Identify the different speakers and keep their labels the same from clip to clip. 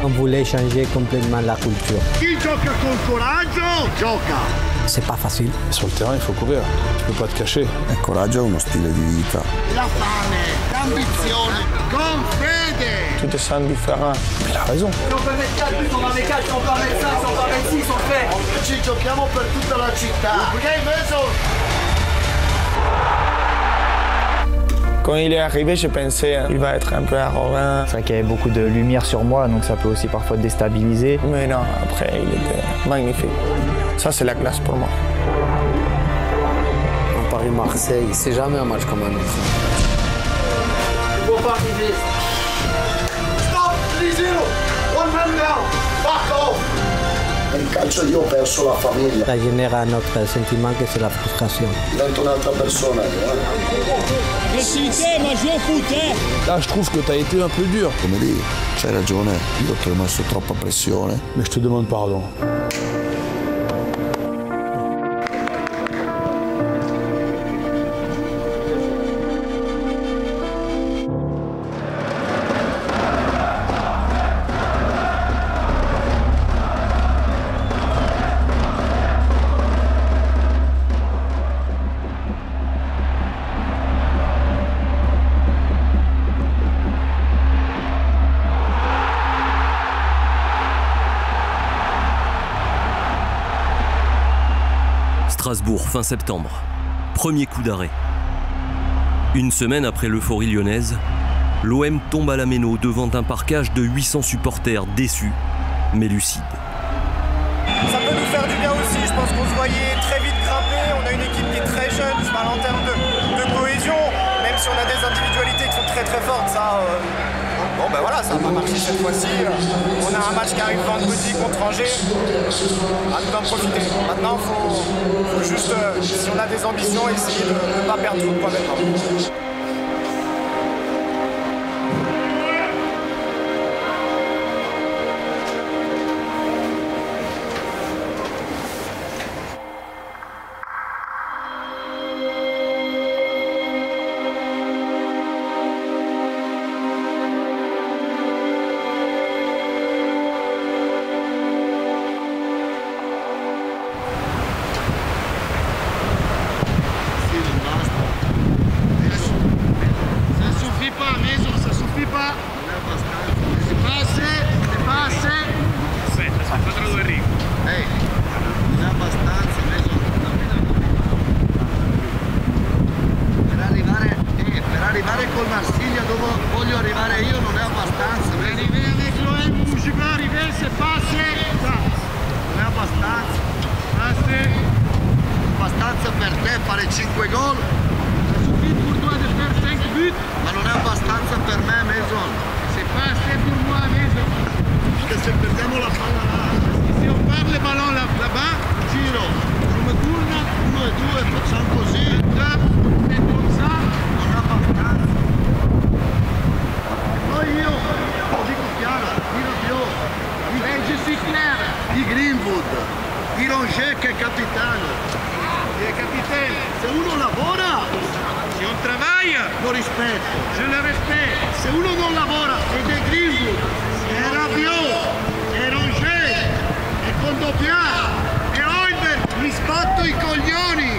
Speaker 1: On voulait changer complètement la culture.
Speaker 2: Chi gioca con coraggio, gioca.
Speaker 1: C'est pas facile.
Speaker 3: Sur le terrain, il faut courir. Tu peux pas te cacher.
Speaker 4: Il coraggio è uno stile di vita.
Speaker 2: La fame, l'ambizione, con fede.
Speaker 3: Tout est ça différent. Il a raison.
Speaker 5: Si on peut mettre 4 buts, on va mettre 4, si on peut mettre 5, si on peut mettre 6, on fait.
Speaker 2: Ci giochiamo per tutta la città. Ok, Mason?
Speaker 6: Quand il est arrivé, j'ai pensé qu'il va être un peu arrogant.
Speaker 7: C'est vrai qu'il y avait beaucoup de lumière sur moi, donc ça peut aussi parfois déstabiliser.
Speaker 6: Mais non, après, il était magnifique. Ça, c'est la classe pour moi.
Speaker 8: En Paris-Marseille, c'est jamais un match comme un autre.
Speaker 5: Il ne faut pas arriver.
Speaker 2: Stop, 3-0. One man down. Back off. Nel calcio io ho perso la famiglia.
Speaker 1: Ça génère un autre sentiment que c'est la frustration.
Speaker 2: Divento un'altra persona.
Speaker 3: Là, je trouve que tu as été un peu dur.
Speaker 4: Come dire, c'hai ragione, io ti ho messo troppa pressione.
Speaker 3: Mais je te demande pardon.
Speaker 9: Strasbourg, fin septembre. Premier coup d'arrêt. Une semaine après l'euphorie lyonnaise, l'OM tombe à la méno devant un parcage de 800 supporters déçus, mais lucides.
Speaker 10: Ça peut nous faire du bien aussi, je pense qu'on se voyait très vite grimper, on a une équipe qui est très jeune, je parle en termes de cohésion, même si on a des individualités qui sont très très fortes, ça... Bon ben voilà, ça va marcher cette fois-ci. On a un match qui arrive vendredi contre Angers. À nous d'en profiter. Maintenant, il faut juste, si on a des ambitions, essayer de ne pas perdre trop de points maintenant.
Speaker 2: Col Marsiglia dove voglio arrivare io non è abbastanza. Arrivare, se passe, non è abbastanza. Abbastanza per te fare 5 gol. Ma non è abbastanza per me, Mason. C'est pas assez pour moi, Mason. Perché se perdiamo la palla là, se on perd le ballon là-bas, giro, je me tourne, 1 e 2, facciamo così, e comme ça, non è abbastanza. Poi io, lo dico chiaro, di Rabiot, di Regis Claire, di Greenwood, di Rongier che è capitano. È capitano. Se uno lavora, se on travaille, lo rispetto, je le respecte. Se uno non lavora ed è Greenwood, è Rabiot, è Rongier, è Kondogbia, è Højbjerg, mi sbatto i coglioni.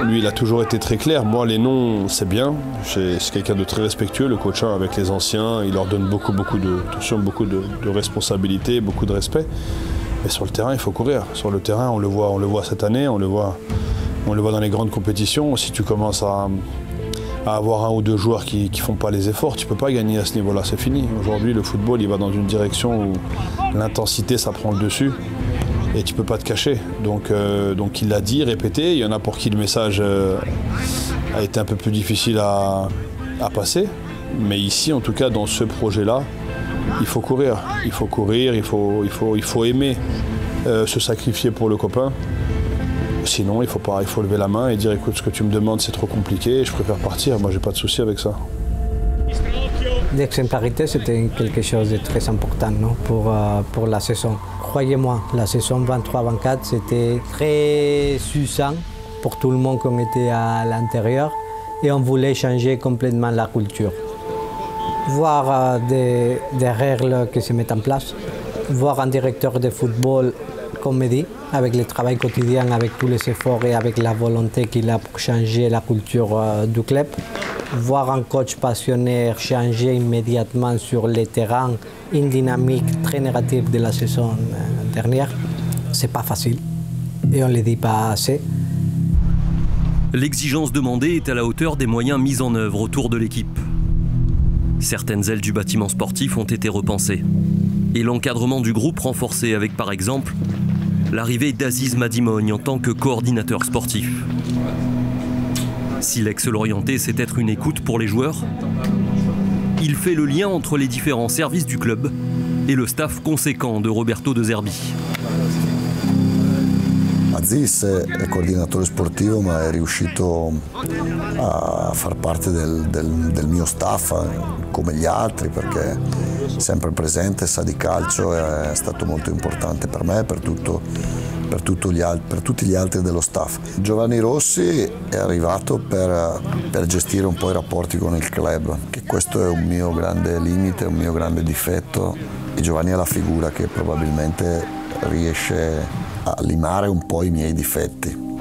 Speaker 3: Lui, il a toujours été très clair. Moi, les noms, c'est bien. C'est quelqu'un de très respectueux, le coach avec les anciens. Il leur donne beaucoup de responsabilités, beaucoup de respect. Mais sur le terrain, il faut courir. Sur le terrain, on le voit cette année, on le voit dans les grandes compétitions. Si tu commences à avoir 1 ou 2 joueurs qui ne font pas les efforts, tu ne peux pas gagner à ce niveau-là, c'est fini. Aujourd'hui, le football, il va dans une direction où l'intensité, ça prend le dessus. Et tu ne peux pas te cacher. Donc il l'a dit, répété. Il y en a pour qui le message a été un peu plus difficile à passer. Mais ici, en tout cas, dans ce projet-là, il faut courir. Il faut courir, il faut aimer se sacrifier pour le copain. Sinon, il faut lever la main et dire écoute, ce que tu me demandes, c'est trop compliqué, je préfère partir. Moi, j'ai pas de souci avec ça.
Speaker 1: L'exemplarité, c'était quelque chose de très important, non, pour la saison. Croyez-moi, la saison 23-24, c'était très succinct pour tout le monde qui était à l'intérieur et on voulait changer complètement la culture. voir des règles qui se mettent en place, voir un directeur de football, comme me dit, avec le travail quotidien, avec tous les efforts et avec la volonté qu'il a pour changer la culture du club. Voir un coach passionné changer immédiatement sur le terrain une dynamique très négative de la saison dernière, c'est pas facile et on ne le dit pas assez.
Speaker 9: L'exigence demandée est à la hauteur des moyens mis en œuvre autour de l'équipe. Certaines ailes du bâtiment sportif ont été repensées et l'encadrement du groupe renforcé avec par exemple l'arrivée d'Aziz Madimogne en tant que coordinateur sportif. Si l'ex-Lorientais sait être une écoute pour les joueurs, il fait le lien entre les différents services du club et le staff conséquent de Roberto De Zerbi.
Speaker 4: Aziz è coordinatore sportivo, ma è riuscito a far parte del mio staff come gli altri, perché è sempre presente, sa di calcio, è stato molto importante per me e per tutti gli altri dello staff. Giovanni Rossi è arrivato per gestire un po' i rapporti con il club, che questo è un mio grande limite, un mio grande difetto, e Giovanni è la figura che probabilmente riesce a limare un po' i miei difetti.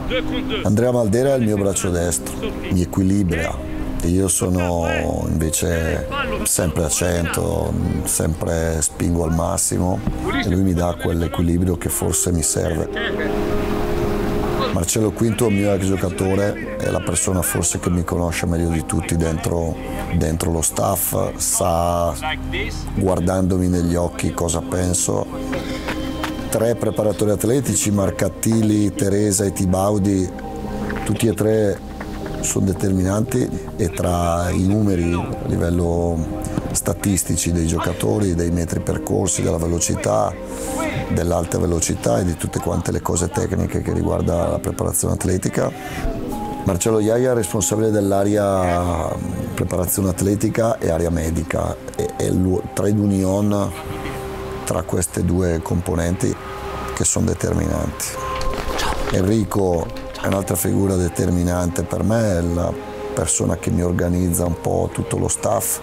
Speaker 4: Andrea Maldera è il mio braccio destro, mi equilibra. Io sono invece sempre a 100, sempre spingo al massimo e lui mi dà quell'equilibrio che forse mi serve. Marcello Quinto, il mio ex giocatore, è la persona forse che mi conosce meglio di tutti dentro lo staff, sa guardandomi negli occhi cosa penso. 3 preparatori atletici, Marcattili, Teresa e Tibaudi, tutti e 3 sono determinanti, e tra i numeri a livello statistici dei giocatori, dei metri percorsi, della velocità, dell'alta velocità e di tutte quante le cose tecniche che riguarda la preparazione atletica, Marcello Iaia è responsabile dell'area preparazione atletica e area medica, e il trade union tra queste 2 componenti che sono determinanti. Enrico è un'altra figura determinante per me, è la persona che mi organizza un po' tutto lo staff.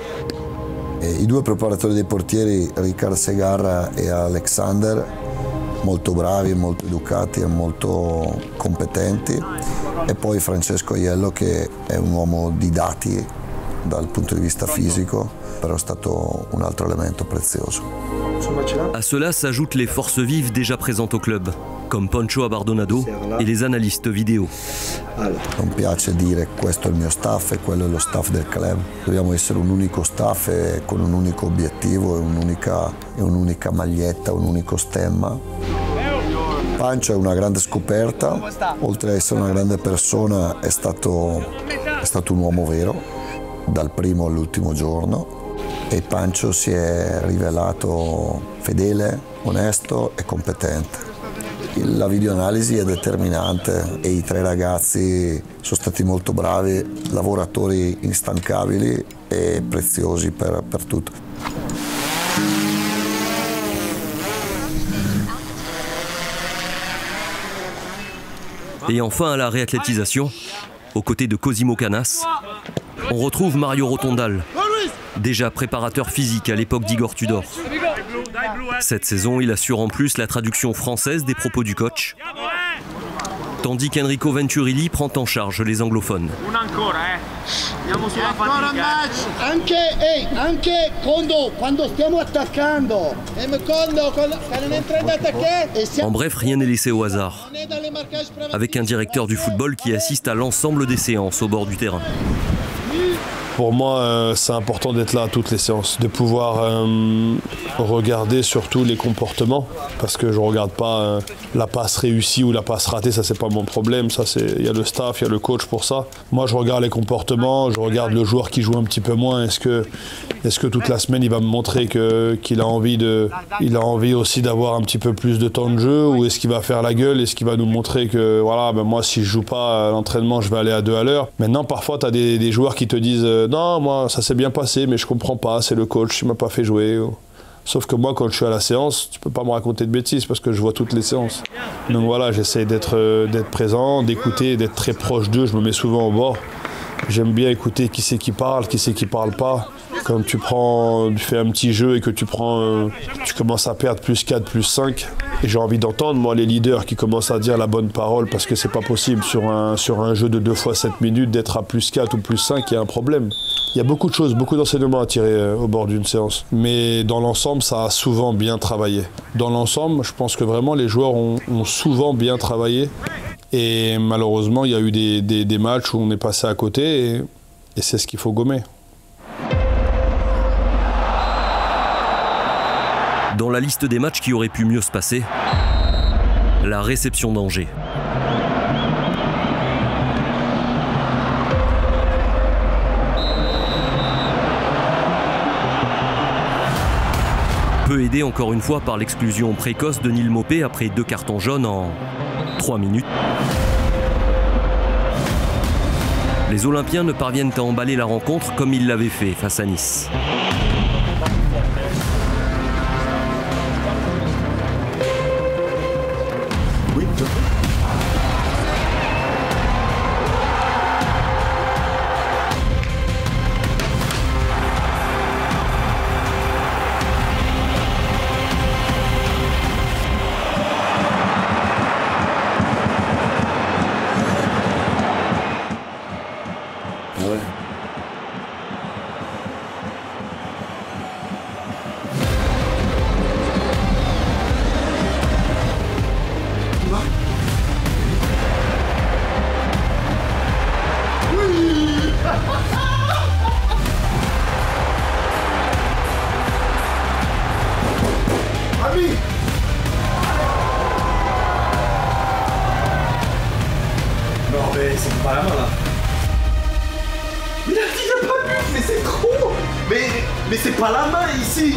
Speaker 4: E i 2 preparatori dei portieri, Ricard Segarra e Alexander, molto bravi, molto educati e molto competenti, e poi Francesco Aiello, che è un uomo di dati dal punto di vista fisico, però è stato un altro elemento prezioso.
Speaker 9: À cela s'ajoutent les forces vives déjà présentes au club, comme Poncho Abardonado et les analystes vidéo.
Speaker 4: Non piace dire questo è il mio staff e quello è lo staff del club. Dobbiamo essere un unico staff con un unico obiettivo e un'unica maglietta, un unico stemma. Pancio è una grande scoperta, oltre ad essere una grande persona è stato un uomo vero, dal primo all'ultimo giorno, e Pancio si è rivelato fedele, onesto e competente. La videoanalisi è determinante e i 3 ragazzi sono stati molto bravi, lavoratori instancabili e preziosi per tutto.
Speaker 9: Et enfin à la réathlétisation, aux côtés de Cosimo Canas, on retrouve Mario Rotondal, déjà préparateur physique à l'époque d'Igor Tudor. Cette saison, il assure en plus la traduction française des propos du coach, tandis qu'Enrico Venturilli prend en charge les anglophones.
Speaker 2: Anche quando stiamo attaccando.
Speaker 9: En bref, rien n'est laissé au hasard, avec un directeur du football qui assiste à l'ensemble des séances au bord du terrain.
Speaker 3: Pour moi, c'est important d'être là à toutes les séances, de pouvoir regarder surtout les comportements, parce que je ne regarde pas la passe réussie ou la passe ratée, ça c'est pas mon problème, ça il y a le staff, il y a le coach pour ça. Moi je regarde les comportements, je regarde le joueur qui joue un petit peu moins, est-ce que toute la semaine il va me montrer qu'il a envie aussi d'avoir un petit peu plus de temps de jeu, ou est-ce qu'il va faire la gueule, est-ce qu'il va nous montrer que voilà, moi si je joue pas à l'entraînement je vais aller à 2 à l'heure. Maintenant parfois tu as des joueurs qui te disent non, moi ça s'est bien passé mais je comprends pas, c'est le coach, il m'a pas fait jouer. Sauf que moi quand je suis à la séance, tu peux pas me raconter de bêtises parce que je vois toutes les séances. Donc voilà, j'essaie d'être présent, d'écouter, d'être très proche d'eux, je me mets souvent au bord J'aime bien écouter qui c'est qui parle pas. Quand tu fais un petit jeu et que tu commences à perdre plus 4, plus 5, et j'ai envie d'entendre, moi, les leaders qui commencent à dire la bonne parole, parce que c'est pas possible sur un jeu de 2 fois 7 minutes d'être à plus 4 ou plus 5, il y a un problème. Il y a beaucoup de choses, beaucoup d'enseignements à tirer au bord d'une séance. Mais dans l'ensemble, ça a souvent bien travaillé. Dans l'ensemble, je pense que vraiment les joueurs ont souvent bien travaillé. Et malheureusement, il y a eu des matchs où on est passé à côté et c'est ce qu'il faut gommer.
Speaker 9: Dans la liste des matchs qui auraient pu mieux se passer, la réception d'Angers. Peu aidé encore une fois par l'exclusion précoce de Neil Maupay après 2 cartons jaunes en 3 minutes. Les Olympiens ne parviennent à emballer la rencontre comme ils l'avaient fait face à Nice.
Speaker 2: Non mais c'est pas la main là. Mais il a pas but, mais c'est trop. Mais c'est pas la main ici.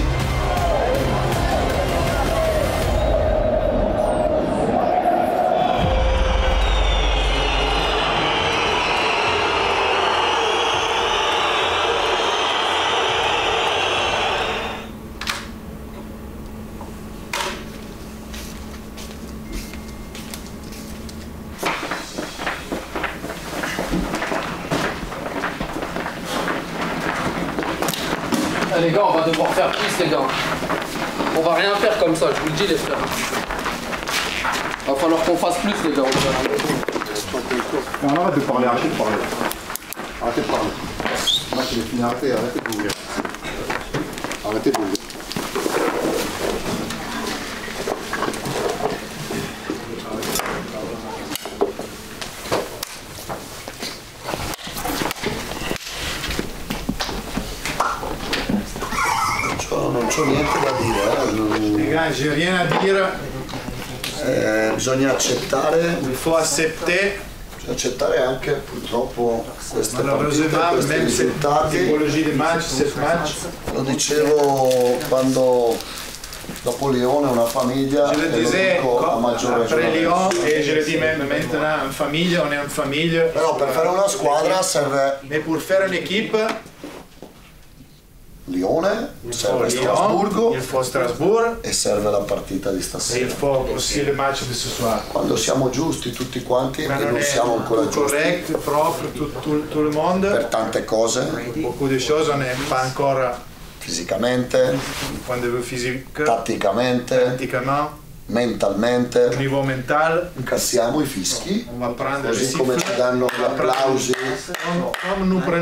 Speaker 8: Les gars, on va devoir faire plus, les gars. On va rien faire comme ça, je vous le dis, les frères. Va falloir qu'on fasse plus, les gars.
Speaker 11: On arrête de parler, arrêtez de parler. Arrêtez de parler. Le match il est fini, arrêtez de bouger. Arrêtez de bouger.
Speaker 4: Non c'ho niente da dire.
Speaker 12: Ragazzi, j'ai rien à dire.
Speaker 4: Bisogna accettare.
Speaker 12: Il faut accepter.
Speaker 4: Bisogna accettare anche purtroppo queste
Speaker 12: Malheureusement, même cette typologie de match, cette match.
Speaker 4: Lo dicevo quando dopo Lione una famiglia.
Speaker 12: Je le disais après Lyon et je le dis même maintenant, en famille, on est en famille.
Speaker 4: Però per fare una squadra serve.
Speaker 12: Mais pour faire une équipe.
Speaker 4: Lione, serve Strasburgo,
Speaker 12: il faut Strasbourg
Speaker 4: e serve la partita di stasera.
Speaker 12: E il faut aussi le match de ce soir.
Speaker 4: Quando siamo giusti tutti quanti e non siamo ancora giusti.
Speaker 12: Correct, propre, tout le monde.
Speaker 4: Per tante cose.
Speaker 12: Beaucoup de choses, on n'est pas encore.
Speaker 4: Fisicamente.
Speaker 12: Point de vue physique.
Speaker 4: Tatticamente. Mentalmente.
Speaker 12: Niveau mental.
Speaker 4: Incassiamo i fischi. Così come ci danno gli applausi.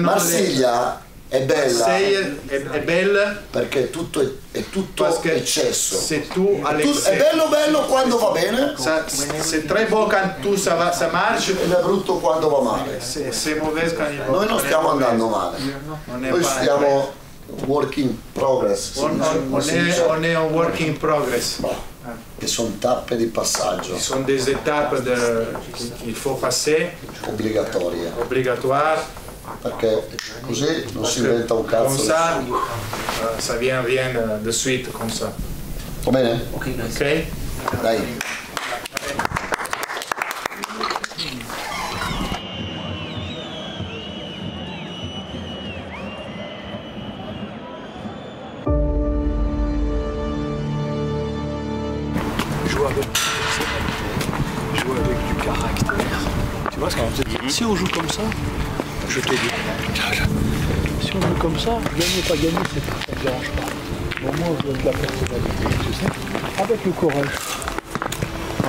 Speaker 4: Marsiglia è bella,
Speaker 12: è bella
Speaker 4: perché tutto è tutto eccesso.
Speaker 12: Se tu
Speaker 4: è bello quando va bene,
Speaker 12: c'est très beau quand tout ça marche,
Speaker 4: ed è brutto quando va male.
Speaker 12: C'est mauvais quand il va.
Speaker 4: Noi non stiamo andando male, noi stiamo work in progress.
Speaker 12: On est un work in progress.
Speaker 4: Che sono tappe di passaggio.
Speaker 12: Ce sont des étapes qu'il faut passer.
Speaker 4: Obbligatorie. Perché così non si inventa un cazzo.
Speaker 12: Comme ça vient de suite comme ça.
Speaker 4: Va bene?
Speaker 12: Ok.
Speaker 4: Dai.
Speaker 13: Jouer avec du caractère. Tu vois ce qu'on te dit? Si on joue comme ça,
Speaker 2: je te dis. Si on est comme ça, gagner, pas gagner, ça ne me dérange pas. Au moins, on donne de la personnalité, tu sais, avec le courage.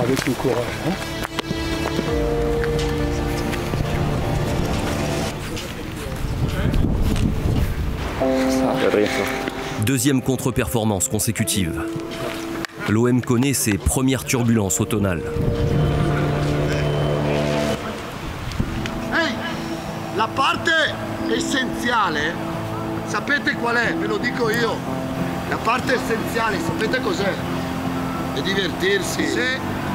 Speaker 2: Avec le courage, hein.
Speaker 9: Deuxième contre-performance consécutive. L'OM connaît ses premières turbulences automnales.
Speaker 2: Ehi, la parte essenziale, sapete qual è? Ve lo dico io. La parte essenziale, sapete cos'è? È divertirsi.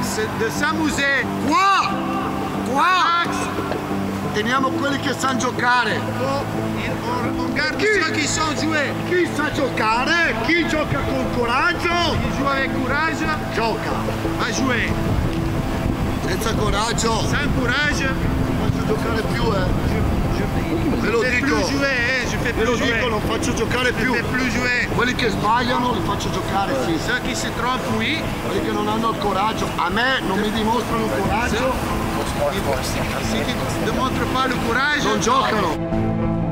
Speaker 2: C'est de s'amuser. Qua! Teniamo quelli che sanno giocare. On garde ceux qui sanno giocare. Chi sa giocare? Chi gioca con coraggio? Chi gioca avec courage? Gioca. Va jouer. Senza coraggio. Sans courage. Non faccio giocare più, Ve lo dico. Ve lo dico, non faccio giocare più. Quelli che sbagliano li faccio giocare, sì. Ceux qui se trompent, oui. Quelli che non hanno il coraggio. A me non mi dimostrano il coraggio. Si ti dimostra pas il coraggio, non giocano.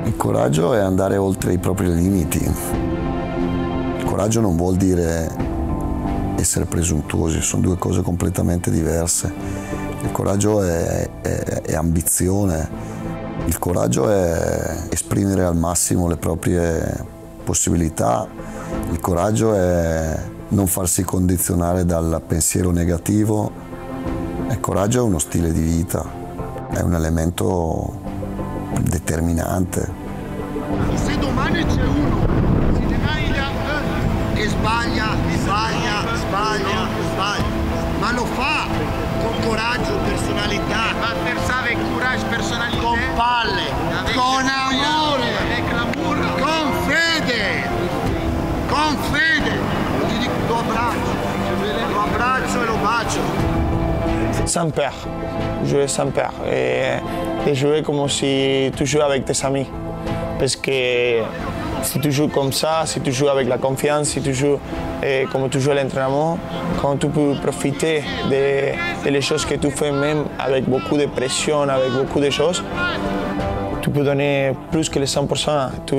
Speaker 4: Il coraggio è andare oltre i propri limiti. Il coraggio non vuol dire essere presuntuosi, sono due cose completamente diverse. Il coraggio è ambizione, il coraggio è esprimere al massimo le proprie possibilità, il coraggio è non farsi condizionare dal pensiero negativo. Il coraggio è uno stile di vita, è un elemento determinante.
Speaker 2: Se domani c'è uno che sbaglia, ma lo fa con coraggio, personalità, con palle, con amore, con fede, lo abbraccio e lo bacio.
Speaker 6: Sans peur, jouer sans peur et jouer comme si tu joues avec tes amis. Parce que si tu joues comme ça, si tu joues avec la confiance, si tu joues comme tu joues à l'entraînement, quand tu peux profiter des choses que tu fais même avec beaucoup de pression, avec beaucoup de choses, tu peux donner plus que les 100%. Tu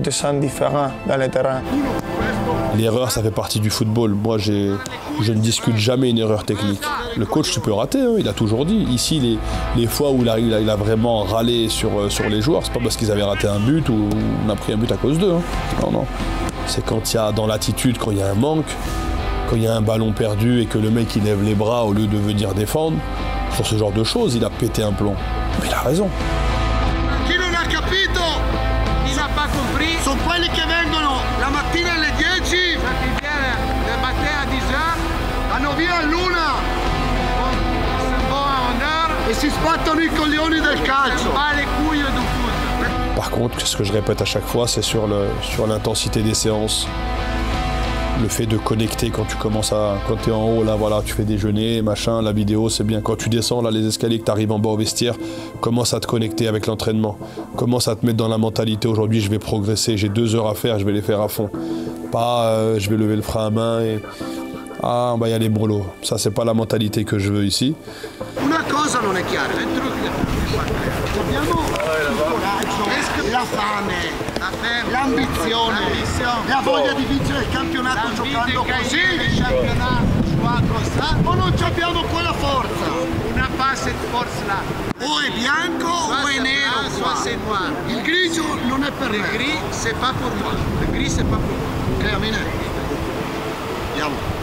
Speaker 6: te sens différent dans le terrain.
Speaker 3: L'erreur, ça fait partie du football. Moi, je ne discute jamais une erreur technique. Le coach, tu peux rater, hein, il a toujours dit. Ici, les fois où il a vraiment râlé sur les joueurs, c'est pas parce qu'ils avaient raté un but ou on a pris un but à cause d'eux. Hein. Non. C'est quand il y a dans l'attitude, quand il y a un manque, quand il y a un ballon perdu et que le mec il lève les bras au lieu de venir défendre. Sur ce genre de choses, il a pété un plomb. Mais il a raison.
Speaker 2: Chi non ha capito, chi non ha compris, sono quelli che vengono la mattina alle 10, le matin a 10h, vanno via all'1 e si sbattono i coglioni del calcio.
Speaker 3: Par contre, ce que je répète à chaque fois, c'est sur l'intensité des séances. Le fait de connecter quand tu es en haut, là, voilà, tu fais déjeuner, machin, la vidéo, c'est bien. Quand tu descends, là, les escaliers, que tu arrives en bas au vestiaire, commence à te connecter avec l'entraînement. Commence à te mettre dans la mentalité, aujourd'hui, je vais progresser, j'ai 2 heures à faire, je vais les faire à fond. Pas, je vais lever le frein à main et... Ah, on va y aller brolo. Ça, c'est pas la mentalité que je veux ici.
Speaker 2: Una cosa non è chiara, abbiamo il coraggio, la fame, l'ambizione, la voglia di vincere il campionato giocando così, o non abbiamo quella forza? Una base forza là. O è bianco o è nero. Il grigio non è per me. Il gris c'est pas pour moi. Il gris c'est pas pour moi. Ok, Amine. Andiamo.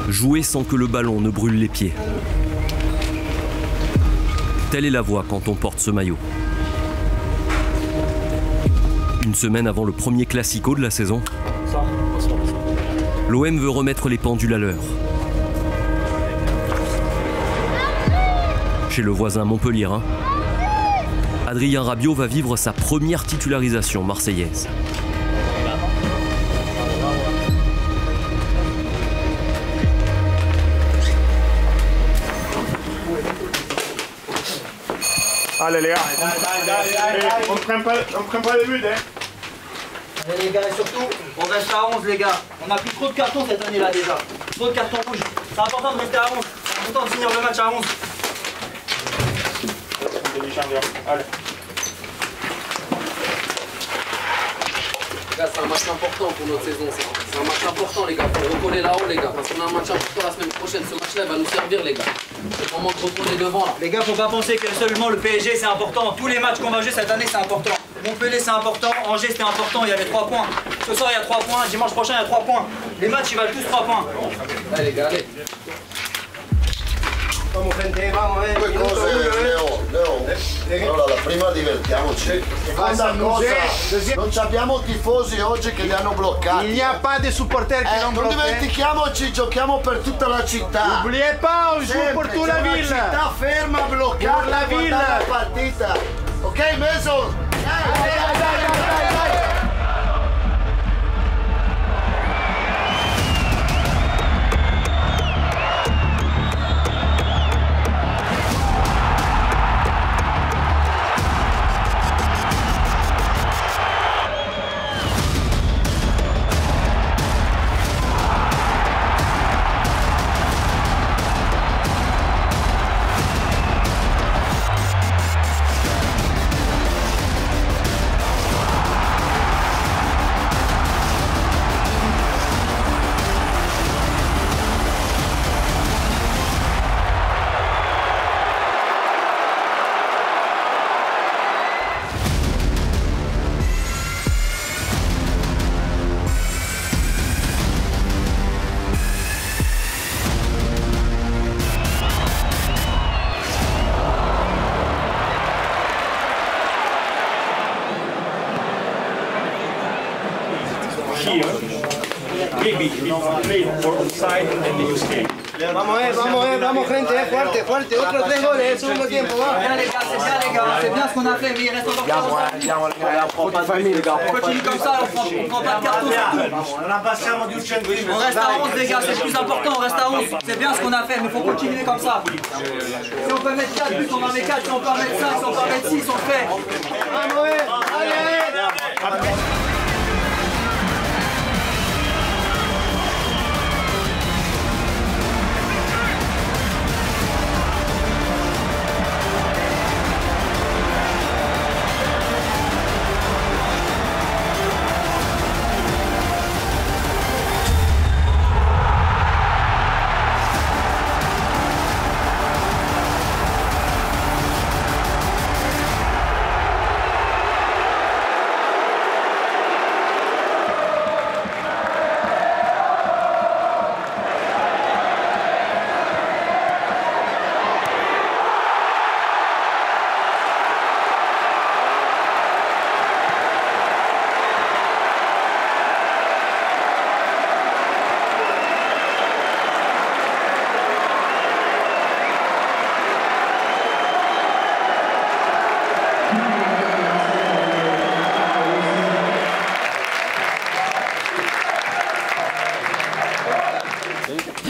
Speaker 9: Jouer sans que le ballon ne brûle les pieds. Telle est la voie quand on porte ce maillot. Une semaine avant le premier classico de la saison, l'OM veut remettre les pendules à l'heure. Chez le voisin montpelliérain, Adrien Rabiot va vivre sa première titularisation marseillaise.
Speaker 12: Allez les gars, on ne prend pas les buts, hein.
Speaker 5: Allez les gars, et surtout, on reste à 11 les gars. On a pris trop de cartons cette année là déjà. Trop de cartons rouges. C'est important de rester à 11. C'est important de finir le match à 11.
Speaker 12: Allez.
Speaker 8: Les gars, c'est un match important pour notre saison. C'est un match important, les gars. Pour recoller là-haut, les gars. Parce qu'on a un match important la semaine prochaine. Ce match-là va nous servir, les gars. C'est le moment de retourner devant là.
Speaker 5: Les gars, faut pas penser que seulement le PSG c'est important. Tous les matchs qu'on va jouer cette année c'est important. Montpellier c'est important, Angers c'était important, il y avait 3 points. Ce soir il y a 3 points, dimanche prochain il y a 3 points. Les matchs ils valent tous 3 points.
Speaker 8: Allez les gars, allez.
Speaker 4: Due cose, Leo. Allora, prima divertiamoci. Seconda cosa, non abbiamo tifosi oggi che li hanno bloccati.
Speaker 12: Il n'y a pas de supporters qui l'ont
Speaker 4: Non
Speaker 12: bloqué.
Speaker 4: dimentichiamoci, giochiamo per tutta la città.
Speaker 12: N'oubliez pas, on joue pour toute la ville.
Speaker 4: La città ferma, bloccata,
Speaker 12: Pour la ville.
Speaker 4: la partita. Ok, Mason? Dai.
Speaker 5: Vamos gente, fuerte, otros 3 goles, segundo tiempo, va. Bien les gars, c'est bien ce qu'on a fait, mais il reste encore 15 secondes. Continue comme ça, on prend pas de carton surtout. On reste à 11 les gars, c'est le plus important, on reste à 11. C'est bien ce qu'on a fait, mais il faut continuer comme ça. Si on peut mettre 4 buts, on en met 4, si on peut en mettre 5, si on peut en mettre 6, on le fait. Allez.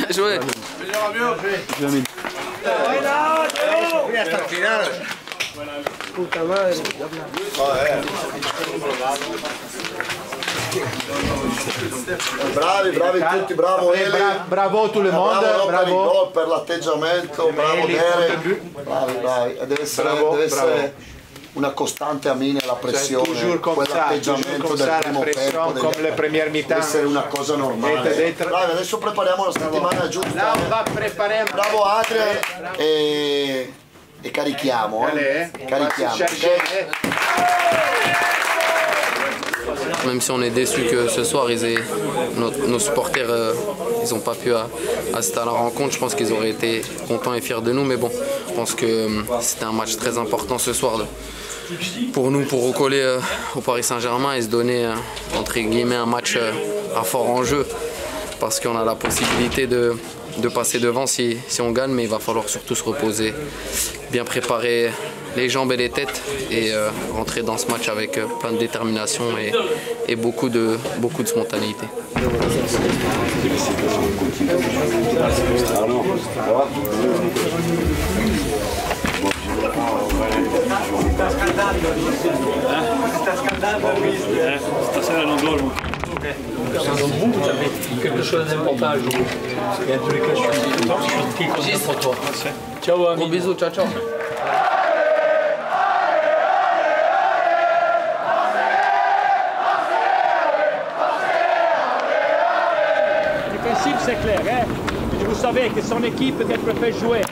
Speaker 8: Joué.
Speaker 5: Puta madre.
Speaker 4: Bravi tutti, bravo Eli.
Speaker 12: Bravo tout le monde,
Speaker 4: bravo per il
Speaker 12: bravo.
Speaker 4: gol, per l'atteggiamento, bravo Derek. Bravi. Deve essere una costante Amine la pressione, quell'atteggiamento del primo tempo,
Speaker 12: come le première mi-temps.
Speaker 4: deve essere una cosa normale. Bravi, adesso prepariamo la settimana giusta. Bravo Adrian e carichiamo. Carichiamo.
Speaker 8: Même si on est déçu que ce soir, nos supporters ils n'ont pas pu assister à la rencontre, je pense qu'ils auraient été contents et fiers de nous. Mais bon, je pense que c'était un match très important ce soir pour nous, pour recoller au Paris Saint-Germain et se donner entre guillemets un match à fort enjeu. Parce qu'on a la possibilité de passer devant si on gagne, mais il va falloir surtout se reposer, bien préparer les jambes et les têtes et rentrer dans ce match avec plein de détermination et beaucoup de spontanéité.
Speaker 13: Stasera non dormo.
Speaker 14: Quelque chose d'important à jouer. Et en tous les cas, je suis très content pour toi. Ciao, ami.
Speaker 8: Gros bisous, ciao, ciao.
Speaker 15: Le principe, c'est clair. Hein? Vous savez que son équipe peut être fait jouer.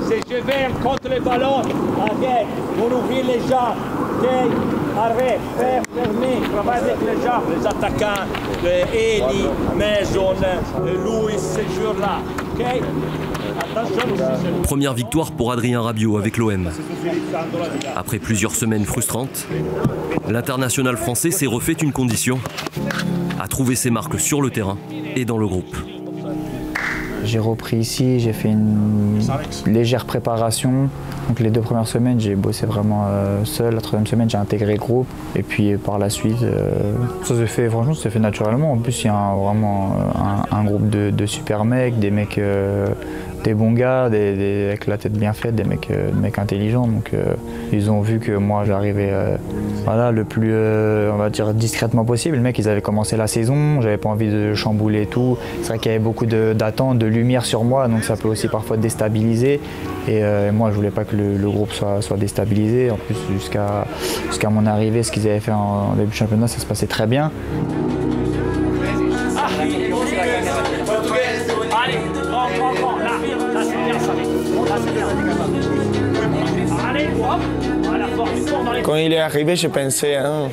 Speaker 15: C'est je vais contre le ballon, arrête, pour ouvrir les jambes. Okay? Arrête, fermer, travaille avec les jambes, les attaquants, Eli, Mason, Louis, ces joueurs-là. Okay?
Speaker 9: Première victoire pour Adrien Rabiot avec l'OM. Après plusieurs semaines frustrantes, l'international français s'est refait une condition, à trouver ses marques sur le terrain et dans le groupe.
Speaker 7: J'ai repris ici, j'ai fait une légère préparation. Donc les 2 premières semaines, j'ai bossé vraiment seul. La 3e semaine, j'ai intégré le groupe. Et puis par la suite, ça s'est fait, franchement, ça s'est fait naturellement. En plus, il y a vraiment un groupe de super mecs, des mecs, des bons gars, avec la tête bien faite, des mecs intelligents. Donc ils ont vu que moi, j'arrivais voilà, le plus, on va dire, discrètement possible. Les mecs, ils avaient commencé la saison, j'avais pas envie de chambouler et tout. C'est vrai qu'il y avait beaucoup d'attentes, de lumière sur moi, donc ça peut aussi parfois déstabiliser. Et moi, je voulais pas que le groupe soit déstabilisé. En plus, jusqu'à mon arrivée, ce qu'ils avaient fait en début de championnat, ça se passait très bien.
Speaker 6: Quand il est arrivé, je pensais, hein,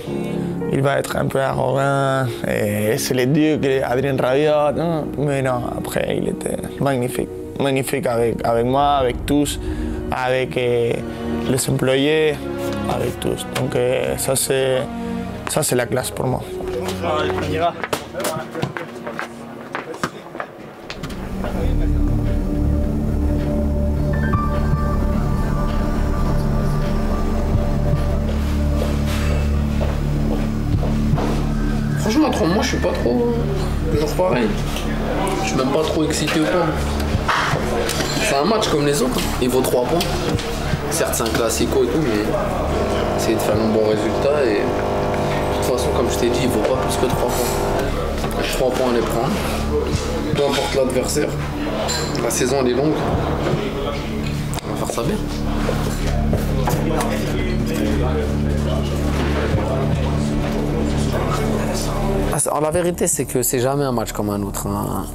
Speaker 6: il va être un peu arrogant, et c'est le dieu Adrien Rabiot. Hein. Mais non, après, il était magnifique. Magnifique avec moi, avec tous, avec les employés, avec tous. Donc ça c'est la classe pour moi.
Speaker 8: Franchement, entre moi, je suis pas trop toujours pareil. Je suis même pas trop excité ou pas. C'est un match comme les autres. Il vaut 3 points. Certes, c'est un classico et tout, mais essayer de faire un bon résultat. Et de toute façon, comme je t'ai dit, il vaut pas plus que 3 points. 3 points à les prendre. Peu importe l'adversaire. La saison, elle est longue. On va faire ça bien. La vérité, c'est que c'est jamais un match comme un autre.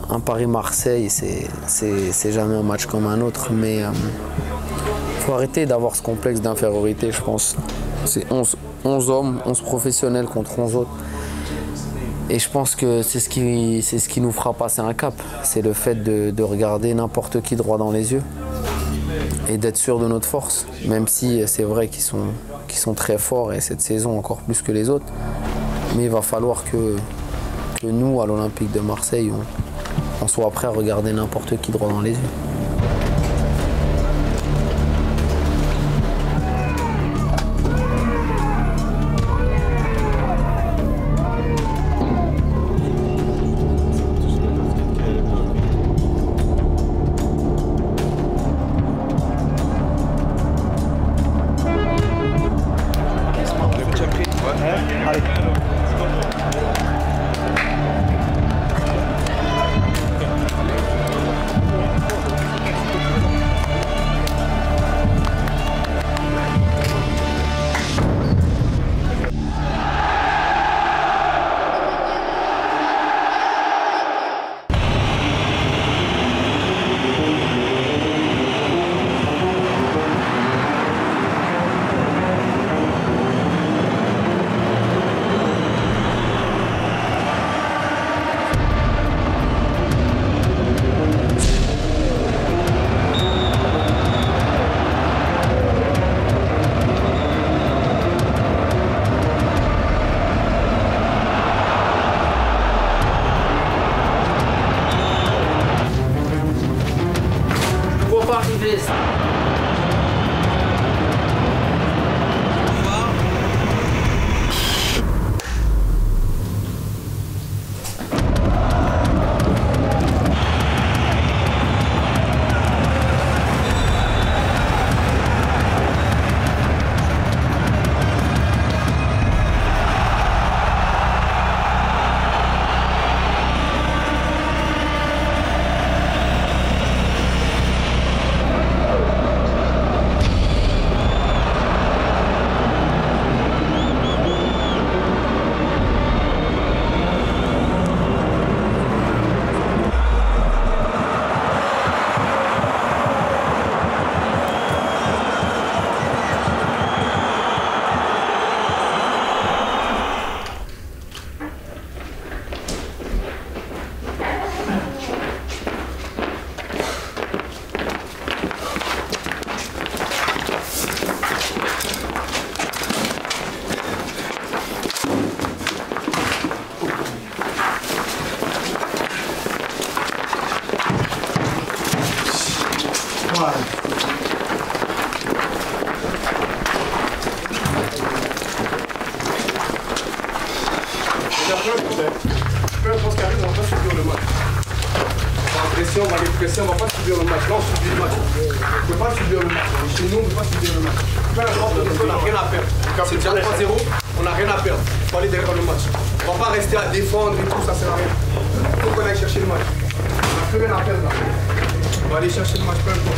Speaker 8: Un Paris-Marseille, c'est jamais un match comme un autre. Mais faut arrêter d'avoir ce complexe d'infériorité, je pense. C'est 11 hommes, 11 professionnels contre 11 autres. Et je pense que c'est ce qui nous fera passer un cap. C'est le fait de regarder n'importe qui droit dans les yeux et d'être sûr de notre force. Même si c'est vrai qu'ils sont très forts et cette saison encore plus que les autres. Mais il va falloir que nous, à l'Olympique de Marseille, on soit prêts à regarder n'importe qui droit dans les yeux.
Speaker 13: Pression, on va aller pression, on va pas subir le match. Là, on subit le match. On ne peut pas subir le match. Chez nous, on ne peut pas subir le match. Peu importe, on n'a rien à perdre. C'est déjà 3-0, on n'a rien à perdre. Il faut aller derrière le match. On ne va pas rester à défendre et tout, ça sert à rien. Il faut qu'on aille chercher le match. On n'a plus rien à perdre là. On va aller chercher le match, peu importe.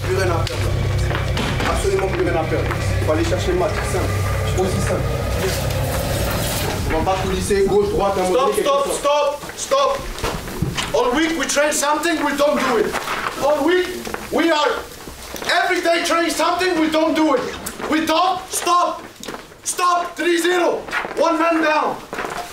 Speaker 13: Plus rien à perdre là. Absolument plus rien à perdre. On va aller chercher le match, c'est simple. Aussi simple. On va pas coulisser gauche, droite, un
Speaker 2: Stop, stop, stop, stop. All week we train something, we don't do it. All week we are every day training something, we don't do it. We talk, stop, stop, 3-0, one man down.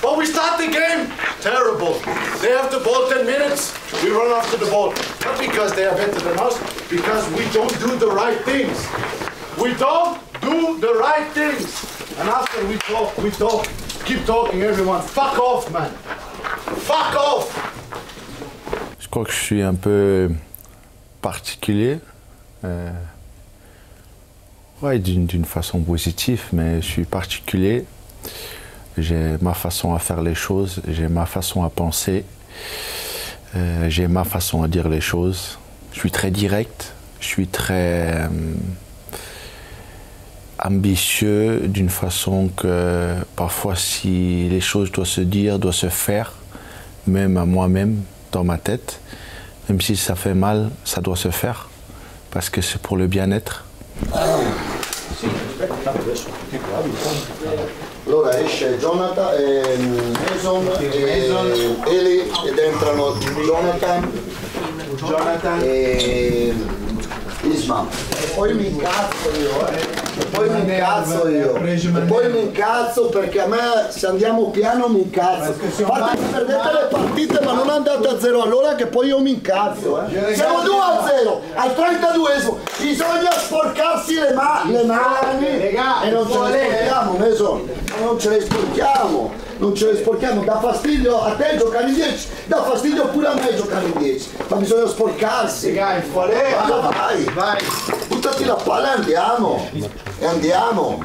Speaker 2: But we start the game, terrible. They have the ball 10 minutes, we run after the ball. Not because they are better than us, because we don't do the right things. We don't do the right things. And after we talk. Keep talking, everyone. Fuck off, man. Fuck off.
Speaker 16: Je crois que je suis un peu particulier. Ouais, d'une façon positive, mais je suis particulier. J'ai ma façon à faire les choses, j'ai ma façon à penser, j'ai ma façon à dire les choses. Je suis très direct, je suis très ambitieux d'une façon que parfois si les choses doivent se dire, doivent se faire, même à moi-même, dans ma tête, même si ça fait mal, ça doit se faire, parce que c'est pour le bien-être.
Speaker 4: Allora esce Jonathan, Mason e Eli ed entrano Jonathan e Isma. E poi mi incazzo io, E poi mi incazzo perché a me se andiamo piano mi incazzo. Fate che perdete le partite ma non andate a 0 all'ora che poi io mi incazzo. Siamo 2-0 al 32esimo, bisogna sporcarsi le mani e non ce le sporchiamo, Mason, non ce le sporchiamo. Non ce le sporchiamo, dà fastidio a te giocare in 10, dà fastidio pure a me giocare in 10, ma bisogna sporcarsi. Vai, buttati la palla e andiamo,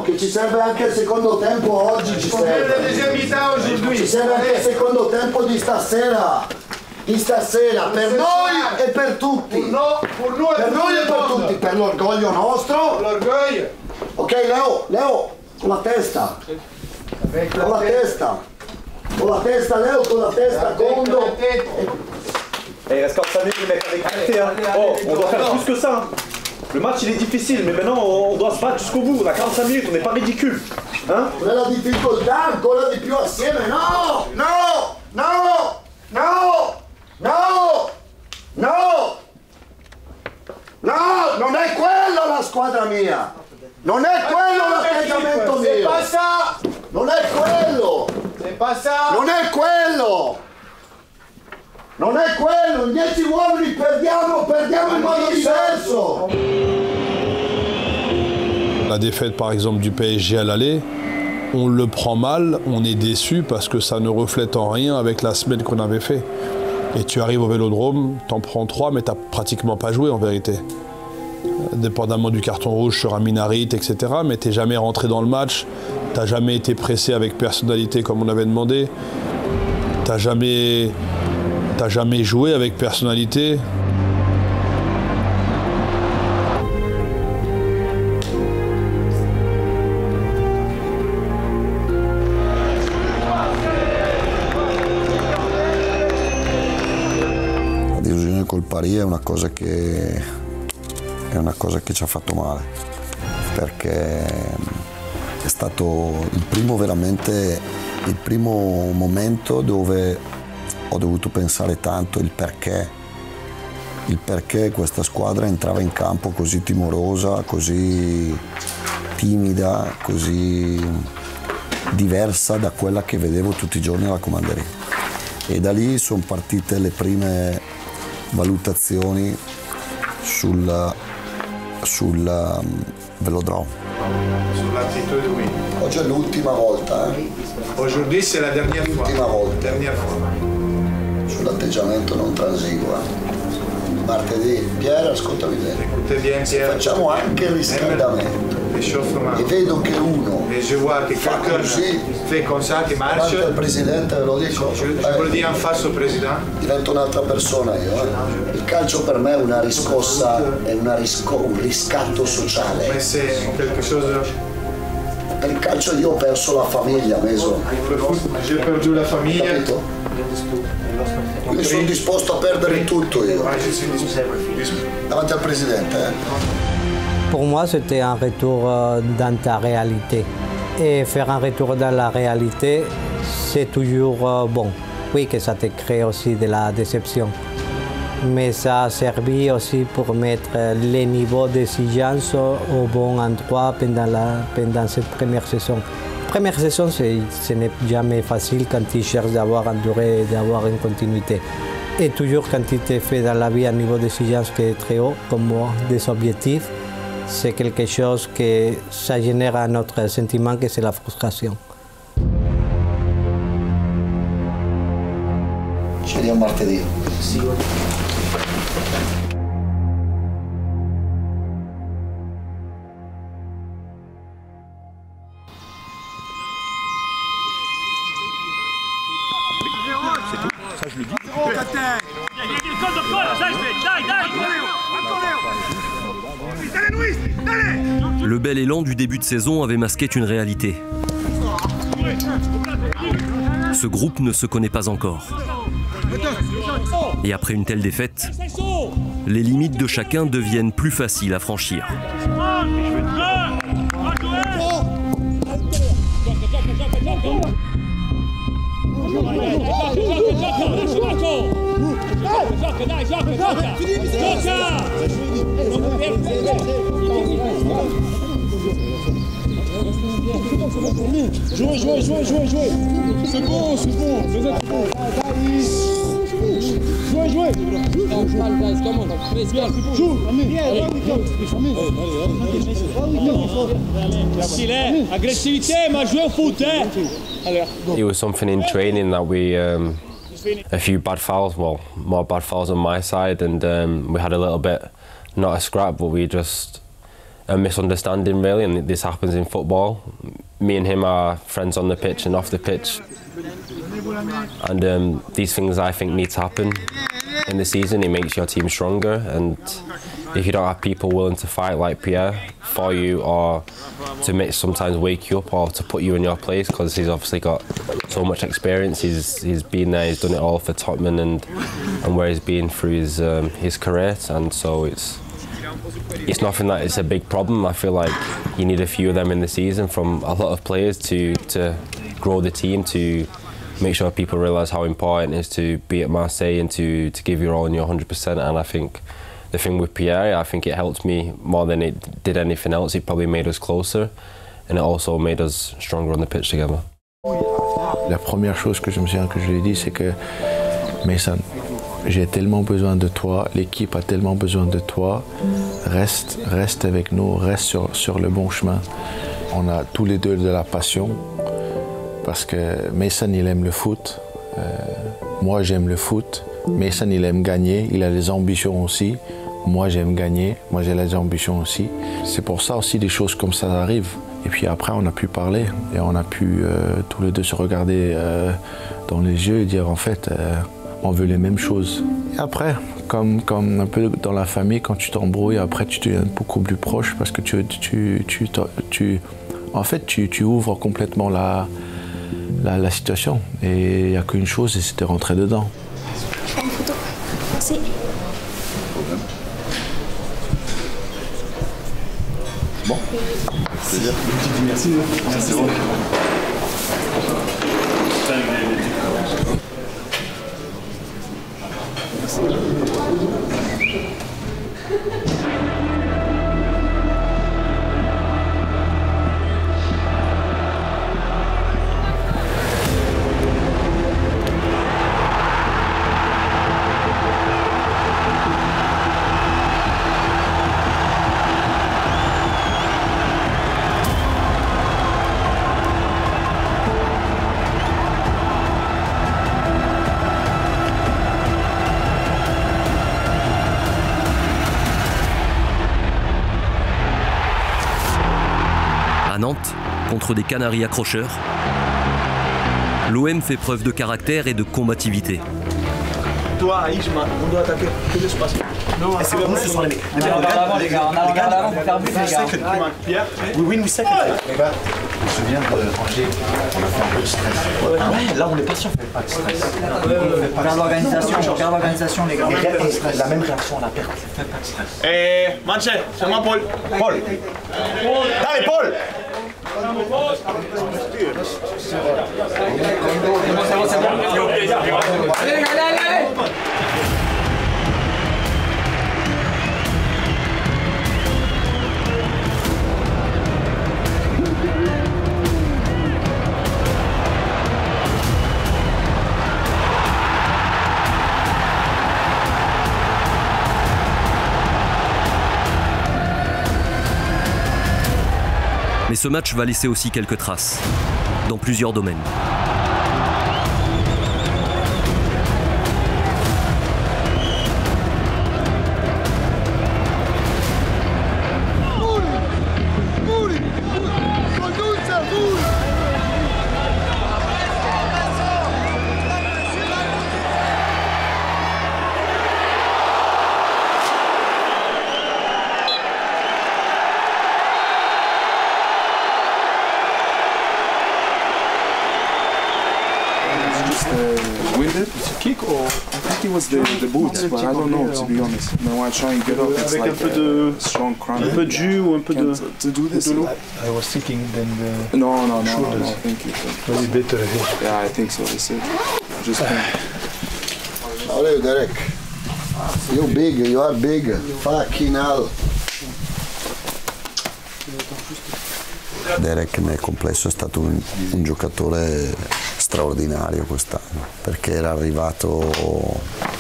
Speaker 4: che ci serve anche il secondo tempo oggi, ci serve anche il secondo tempo di stasera, per noi e per tutti, per l'orgoglio nostro. Ok Leo, con la testa. Con la testa, Léo, con la testa, Kondo.
Speaker 17: Il reste 45 minutes, les mecs, avec caractère. Oh, on doit faire plus que ça. Le match il est difficile, mais maintenant on doit se battre jusqu'au bout. On a 45 minutes, on n'est pas ridicule. Hein?
Speaker 4: La difficoltà ancora di più assieme. No, non è quella la squadra mia. Non è quello l'atteggiamento mio. Non è quello. Non è quello. In 10 uomini perdiamo in modo diverso.
Speaker 3: La défaite par exemple du PSG à l'aller, on le prend mal, on est déçu parce que ça ne reflète en rien avec la semaine qu'on avait fait. Et tu arrives au Vélodrome, t'en prends 3 mais t'as pratiquement pas joué en vérité. Dépendamment du carton rouge sur un Minarit, etc. Mais t'es jamais rentré dans le match, t'as jamais été pressé avec personnalité comme on avait demandé, t'as jamais joué avec personnalité.
Speaker 4: La delusione col Paris è una cosa che ci ha fatto male, perché è stato il primo momento dove ho dovuto pensare tanto il perché questa squadra entrava in campo così timorosa, così timida, così diversa da quella che vedevo tutti i giorni alla comanderia. E da lì sono partite le prime valutazioni sul Vélodrome.
Speaker 12: Sull'attitude, oui.
Speaker 4: Oggi è l'ultima volta.
Speaker 12: Aujourd'hui c'est la dernière fois.
Speaker 4: L'ultima volta.
Speaker 12: fois.
Speaker 4: Sull'atteggiamento non transiguo. Martedì, Pierre, ascoltami bene.
Speaker 12: Écoutez bien, Pierre.
Speaker 4: Facciamo anche il riscaldamento.
Speaker 12: échauffement.
Speaker 11: E vedo che uno
Speaker 12: Et je vois que
Speaker 11: fa
Speaker 12: quelqu'un
Speaker 11: così,
Speaker 12: fait comme ça, qui marche.
Speaker 11: davanti al presidente lo dico,
Speaker 12: Je vous le dis en face au président.
Speaker 11: divento un'altra persona io. Il calcio per me è una riscossa, è un riscatto sociale.
Speaker 12: Mais c'est quelque chose.
Speaker 11: Per il calcio io ho perso la famiglia, Meso.
Speaker 12: J'ai perdu la famille.
Speaker 11: Capito? Quindi sono disposto a perdere tutto io. Davanti al presidente.
Speaker 1: Pour moi, c'était un retour dans ta réalité. Et faire un retour dans la réalité, c'est toujours bon. Oui, que ça te crée aussi de la déception. Mais ça a servi aussi pour mettre les niveaux d'exigence au bon endroit pendant cette première saison. Première saison, ce n'est jamais facile quand tu cherches d'avoir une durée et d'avoir une continuité. Et toujours quand tu te fais dans la vie un niveau d'exigence qui est très haut, comme moi, des objectifs, c'est quelque chose que ça génère un autre sentiment que c'est la frustration.
Speaker 11: Ci vediamo martedì.
Speaker 14: Ça, je le dis.
Speaker 9: Le bel élan du début de saison avait masqué une réalité. Ce groupe ne se connaît pas encore. Et après une telle défaite, les limites de chacun deviennent plus faciles à franchir.
Speaker 15: Jouez. C'est bon. Vous êtes bon. Jouez. Agressivité, mais jouez au foot.
Speaker 18: It was something in training that we a few bad fouls, well, more bad fouls on my side, and we had a little bit, not a scrap, but we just a misunderstanding really, and this happens in football. Me and him are friends on the pitch and off the pitch, and these things I think need to happen in the season. It makes your team stronger, and if you don't have people willing to fight like Pierre for you, or to sometimes wake you up or to put you in your place, because he's obviously got so much experience. He's been there, he's done it all for Tottenham and where he's been through his career, and so it's nothing that is a big problem. I feel like you need a few of them in the season from a lot of players to grow the team, to make sure people realise how important it is to be at Marseille and to give your all and your 100%. And I think the thing with Pierre, I think it helped me more than it did anything else. It probably made us closer, and it also made us stronger on the pitch together.
Speaker 16: La première chose que je me souviens que je lui ai dit, c'est que Mason, j'ai tellement besoin de toi, l'équipe a tellement besoin de toi, reste avec nous, reste sur le bon chemin. On a tous les deux de la passion, parce que Mason il aime le foot, moi j'aime le foot, Mason il aime gagner, il a des ambitions aussi, moi j'aime gagner, moi j'ai les ambitions aussi. C'est pour ça aussi des choses comme ça arrivent. Et puis après on a pu parler et on a pu tous les deux se regarder dans les yeux et dire en fait on veut les mêmes choses. Et après, comme un peu dans la famille, quand tu t'embrouilles, après tu deviens beaucoup plus proche parce que tu ouvres complètement la situation. Et il n'y a qu'une chose, et c'était rentrer dedans.
Speaker 19: Une photo. Merci.
Speaker 11: Bon. C'est-à-dire que tu dis merci. Merci.
Speaker 9: Nantes, contre des Canaries accrocheurs, l'OM fait preuve de caractère et de combativité.
Speaker 17: Toi, Aïchma, on doit attaquer. Que de se passe. Non, c'est vraiment ce sont les mecs.
Speaker 5: On regarde l'avant, les gars. On regarde l'avant pour faire but, les gars.
Speaker 17: Pierre, we win with second.
Speaker 11: Les gars, je me souviens de Angers, on a fait un peu de stress.
Speaker 17: Ouais, là on n'est pas sûr.
Speaker 11: Pas de stress.
Speaker 5: On perd l'organisation, les gars.
Speaker 11: La même réaction à la perte. Faites pas de stress.
Speaker 17: Manche, c'est moi Paul. Paul. Allez, Paul.
Speaker 5: Allez.
Speaker 9: Mais ce match va laisser aussi quelques traces, dans plusieurs domaines.
Speaker 20: Winded kick or I think it was the boots, but I don't know to be honest. Now I try and get up. It's like a strong crown.
Speaker 17: Un peu de jus ou un peu de
Speaker 20: to do this.
Speaker 14: I was thinking then the
Speaker 20: no, thank you.
Speaker 14: Maybe better here.
Speaker 20: Yeah, I think so. That's it. Just
Speaker 4: Hello, Derek. You are big. Fucking hell. Derek nel complesso è stato un giocatore straordinario quest'anno, perché era arrivato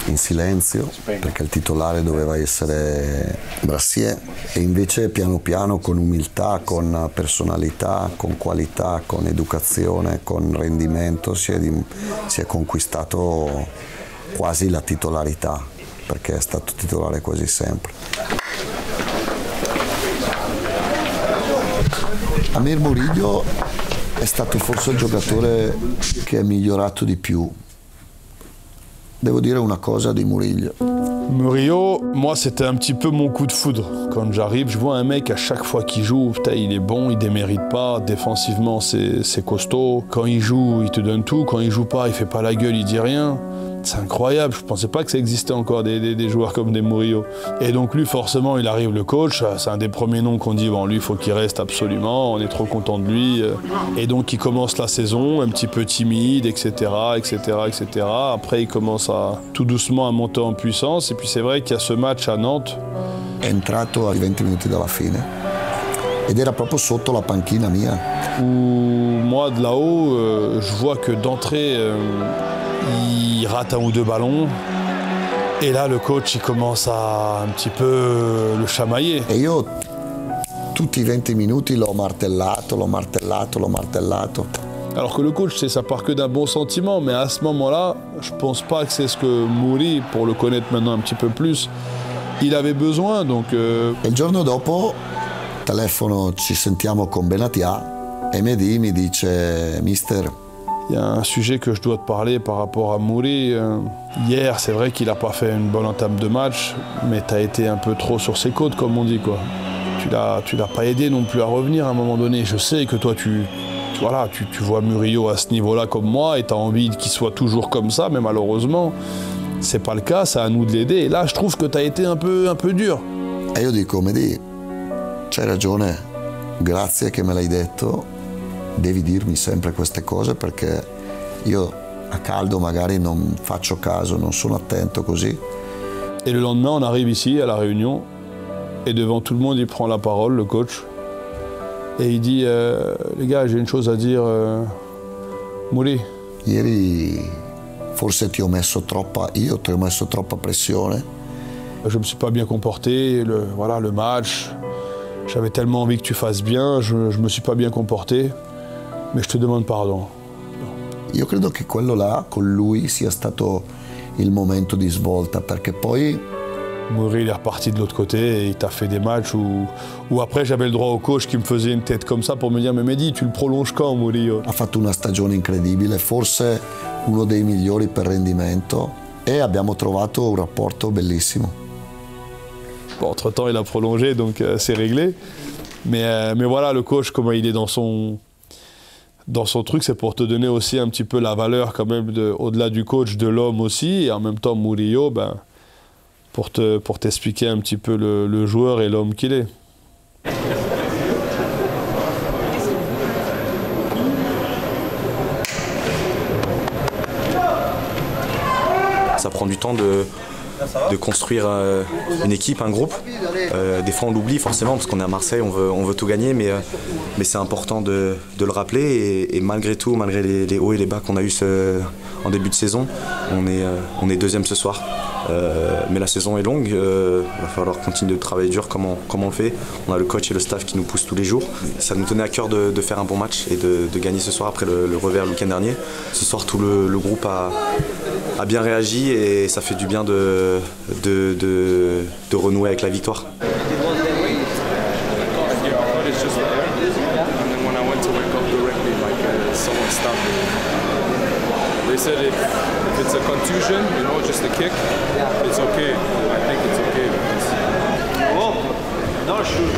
Speaker 4: in silenzio, perché il titolare doveva essere Brassier, e invece piano piano con umiltà, con personalità, con qualità, con educazione, con rendimento si è conquistato quasi la titolarità, perché è stato titolare quasi sempre. Amir Murillo è stato forse il giocatore che è migliorato di più. Devo dire una cosa di Murillo.
Speaker 3: Murillo, moi c'était un petit peu mon coup de foudre. Quand j'arrive, je vois un mec à chaque fois qu'il joue, putain, il est bon, il démérite pas, défensivement c'est costaud. Quand il joue, il te donne tout, quand il joue pas, il fait pas la gueule, il dit rien. C'est incroyable, je pensais pas que ça existait encore des joueurs comme des Murillo. Et donc lui forcément il arrive le coach, c'est un des premiers noms qu'on dit bon lui il faut qu'il reste absolument, on est trop content de lui. Et donc il commence la saison un petit peu timide, etc. Après il commence à tout doucement à monter en puissance et puis c'est vrai qu'il y a ce match à Nantes.
Speaker 4: È entrato a 20 minuti dalla fine ed era proprio sotto la panchina mia.
Speaker 3: Où moi de là-haut je vois que d'entrée il rate un ou deux ballons et là le coach il commence à un petit peu le chamailler.
Speaker 4: E io tutti i 20 minuti l'ho martellato.
Speaker 3: Alors que le coach ça part que d'un bon sentiment, mais à ce moment-là je pense pas que c'est ce que Mouri, pour le connaître maintenant un petit peu plus, il avait besoin. Donc
Speaker 4: il giorno dopo telefono, ci sentiamo con Benatia e Mehdi mi dice mister,
Speaker 3: il y a un sujet que je dois te parler par rapport à Mouri. Hier, c'est vrai qu'il n'a pas fait une bonne entame de match, mais tu as été un peu trop sur ses côtes, comme on dit, quoi. Tu l'as pas aidé non plus à revenir à un moment donné. Je sais que toi, tu vois Murillo à ce niveau-là comme moi et tu as envie qu'il soit toujours comme ça, mais malheureusement, c'est pas le cas, c'est à nous de l'aider. Et là, je trouve que tu as été un peu dur.
Speaker 4: E io dico, Mehdi, c'hai ragione, grazie che me l'hai detto. Devi dirmi sempre queste cose perché io a caldo magari non faccio caso, non sono attento così.
Speaker 3: Et le lendemain, on arrive ici à la réunion et devant tout le monde, il prend la parole, le coach, et il dit les gars, j'ai une chose à dire, Mouri.
Speaker 4: Ieri forse ti ho messo troppa pressione.
Speaker 3: Je me suis pas bien comporté, le match. J'avais tellement envie que tu fasses bien, je me suis pas bien comporté. Mais je te demande pardon.
Speaker 4: Io credo che quello là con lui sia stato il momento di svolta, perché poi
Speaker 3: Mouri il est reparti de l'autre côté et il t'a fait des matchs où après j'avais le droit au coach qui me faisait une tête comme ça pour me dire mais Mehdi tu le prolonges quand Mouri?
Speaker 4: Ha fatto una stagione incredibile, forse uno dei migliori per rendimento e abbiamo trovato un rapporto bellissimo.
Speaker 3: Bon, entre-temps il a prolongé donc c'est réglé. Mais voilà le coach comment il est dans son truc, c'est pour te donner aussi un petit peu la valeur quand même au-delà du coach, de l'homme aussi, et en même temps Murillo, pour t'expliquer un petit peu le joueur et l'homme qu'il est.
Speaker 21: Ça prend du temps de construire une équipe, un groupe. Des fois on l'oublie forcément parce qu'on est à Marseille, on veut tout gagner, mais c'est important de le rappeler et malgré tout, malgré les hauts et les bas qu'on a eu en début de saison, on est deuxième ce soir. Mais la saison est longue, il va falloir continuer de travailler dur comme on le fait. On a le coach et le staff qui nous poussent tous les jours. Ça nous tenait à cœur de faire un bon match et de gagner ce soir après le revers le week-end dernier. Ce soir tout le groupe a bien réagi et ça fait du bien de renouer avec la victoire.
Speaker 22: They said if it's a contusion, you know, just a kick, it's okay. I think it's okay. Oh, no shoot.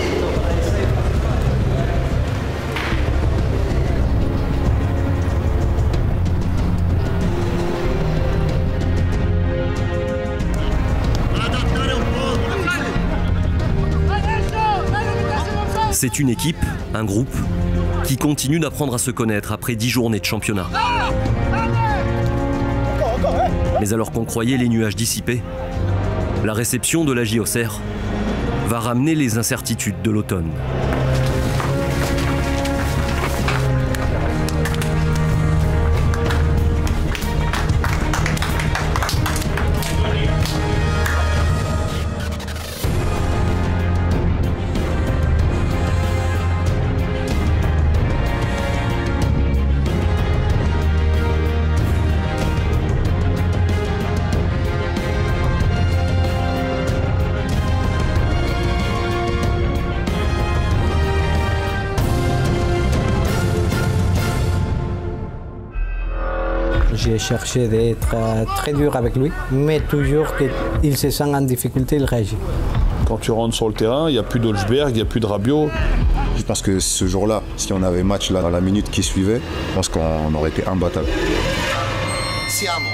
Speaker 9: C'est une équipe, un groupe, qui continue d'apprendre à se connaître après 10 journées de championnat. Mais alors qu'on croyait les nuages dissipés, la réception de la JOCR va ramener les incertitudes de l'automne.
Speaker 1: J'ai cherché d'être très dur avec lui, mais toujours qu'il se sent en difficulté, il réagit.
Speaker 3: Quand tu rentres sur le terrain, il n'y a plus d'Olsberg, il n'y a plus de Rabiot.
Speaker 11: Parce que ce jour-là, si on avait match là, dans la minute qui suivait, je pense qu'on aurait été imbattable.
Speaker 2: Siamo.